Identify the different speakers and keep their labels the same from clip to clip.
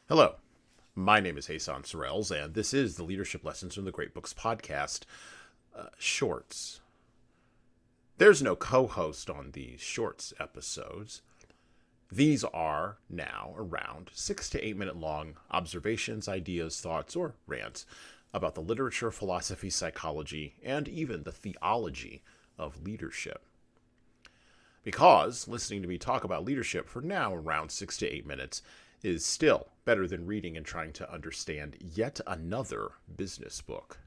Speaker 1: Hello, my name is Hasan Sorrells, and this is the Leadership Lessons from the Great Books podcast, shorts. There's no co-host on these shorts episodes. These are now around 6 to 8 minute long observations, ideas, thoughts, or rants about the literature, philosophy, psychology, and even the theology of leadership. Because listening to me talk about leadership for now around 6 to 8 minutes is still better than reading and trying to understand yet another business book.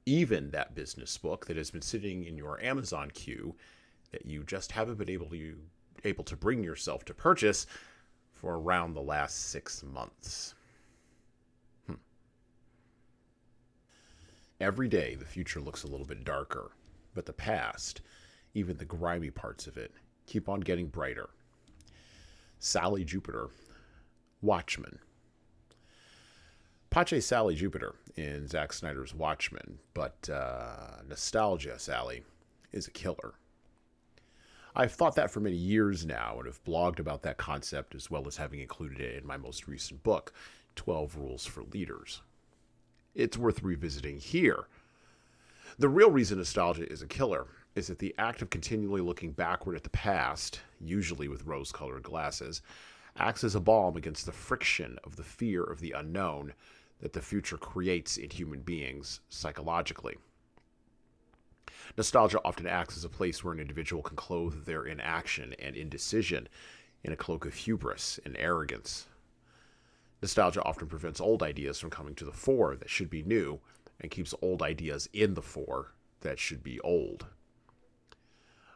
Speaker 1: Even that business book that has been sitting in your Amazon queue that you just haven't been able to bring yourself to purchase for around the last 6 months. Every day the future looks a little bit darker, but the past, even the grimy parts of it, keep on getting brighter. Sally Jupiter, Watchmen. Pace Sally Jupiter in Zack Snyder's Watchmen, but Nostalgia Sally is a killer. I've thought that for many years now and have blogged about that concept as well as having included it in my most recent book, 12 Rules for Leaders. It's worth revisiting here. The real reason nostalgia is a killer is that the act of continually looking backward at the past, usually with rose-colored glasses, acts as a balm against the friction of the fear of the unknown that the future creates in human beings psychologically. Nostalgia often acts as a place where an individual can clothe their inaction and indecision in a cloak of hubris and arrogance. Nostalgia often prevents old ideas from coming to the fore that should be new, and keeps old ideas in the fore that should be old.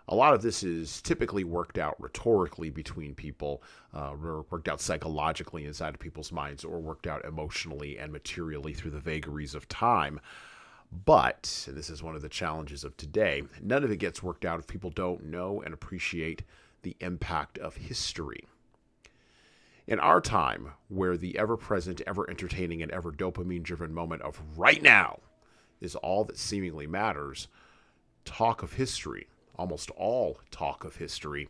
Speaker 1: A lot of this is typically worked out rhetorically between people, worked out psychologically inside of people's minds, or worked out emotionally and materially through the vagaries of time. But, and this is one of the challenges of today, none of it gets worked out if people don't know and appreciate the impact of history. In our time, where the ever-present, ever-entertaining, and ever-dopamine-driven moment of right now is all that seemingly matters, talk of history, almost all talk of history,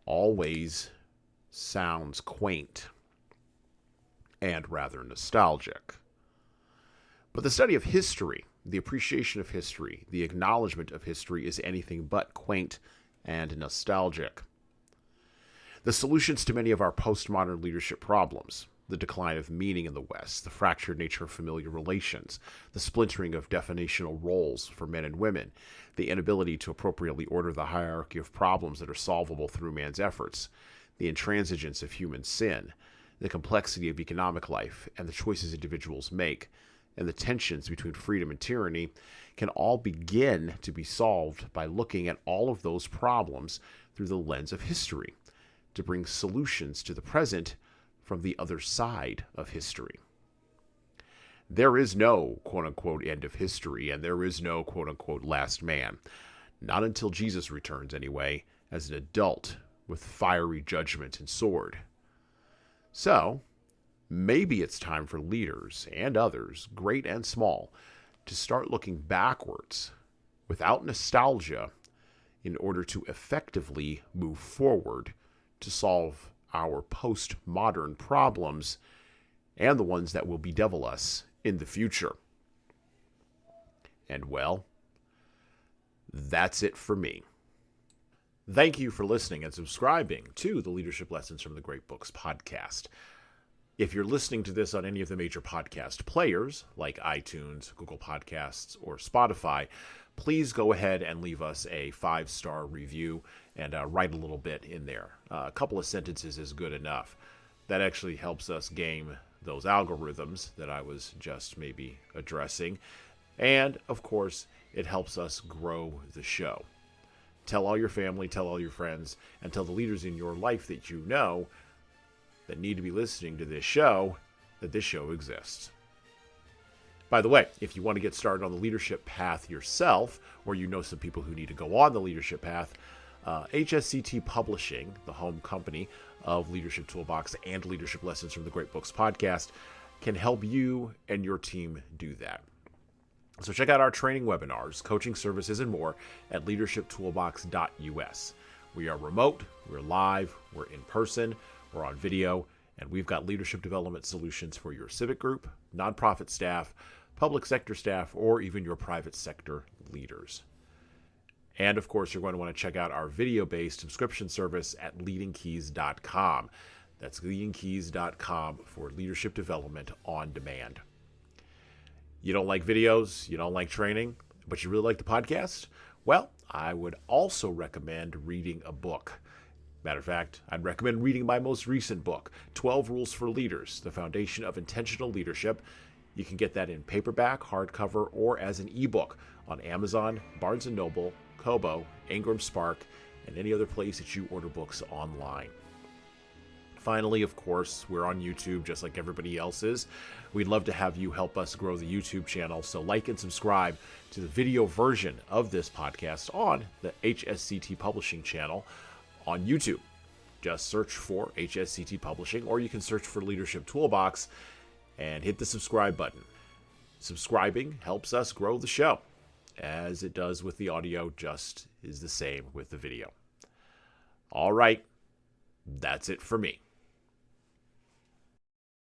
Speaker 1: always sounds quaint and rather nostalgic. But the study of history, the appreciation of history, the acknowledgement of history is anything but quaint and nostalgic. The solutions to many of our postmodern leadership problems, the decline of meaning in the West, the fractured nature of familiar relations, the splintering of definitional roles for men and women, the inability to appropriately order the hierarchy of problems that are solvable through man's efforts, the intransigence of human sin, the complexity of economic life, and the choices individuals make, and the tensions between freedom and tyranny can all begin to be solved by looking at all of those problems through the lens of history, to bring solutions to the present from the other side of history. There is no quote-unquote end of history, and there is no quote-unquote last man. Not until Jesus returns, anyway, as an adult with fiery judgment and sword. So, maybe it's time for leaders and others, great and small, to start looking backwards without nostalgia in order to effectively move forward to solve our postmodern problems and the ones that will bedevil us in the future. And well, that's it for me. Thank you for listening and subscribing to the Leadership Lessons from the Great Books podcast. If you're listening to this on any of the major podcast players, like iTunes, Google Podcasts, or Spotify, please go ahead and leave us a 5-star review and write a little bit in there. A couple of sentences is good enough. That actually helps us game those algorithms that I was just maybe addressing. And, of course, it helps us grow the show. Tell all your family, tell all your friends, and tell the leaders in your life that you know that need to be listening to this show that this show exists. By the way, if you want to get started on the leadership path yourself, or you know some people who need to go on the leadership path, HSCT Publishing, the home company of Leadership Toolbox and Leadership Lessons from the Great Books podcast, can help you and your team do that. So check out our training webinars, coaching services, and more at leadershiptoolbox.us. We are remote, we're live, we're in person, we're on video, And we've got leadership development solutions for your civic group, nonprofit staff, public sector staff, or even your private sector leaders. And of course, you're going to want to check out our video-based subscription service at leadingkeys.com. That's leadingkeys.com for leadership development on demand. You don't like videos, you don't like training, but you really like the podcast? Well, I would also recommend reading a book. Matter of fact, I'd recommend reading my most recent book, 12 Rules for Leaders, The Foundation of Intentional Leadership. You can get that in paperback, hardcover, or as an ebook on Amazon, Barnes & Noble, Kobo, Ingram Spark, and any other place that you order books online. Finally, of course, we're on YouTube just like everybody else is. We'd love to have you help us grow the YouTube channel, so like and subscribe to the video version of this podcast on the HSCT Publishing channel on YouTube. Just search for HSCT Publishing, or you can search for Leadership Toolbox and hit the subscribe button. Subscribing helps us grow the show. As it does with the audio, just is the same with the video. All right, that's it for me.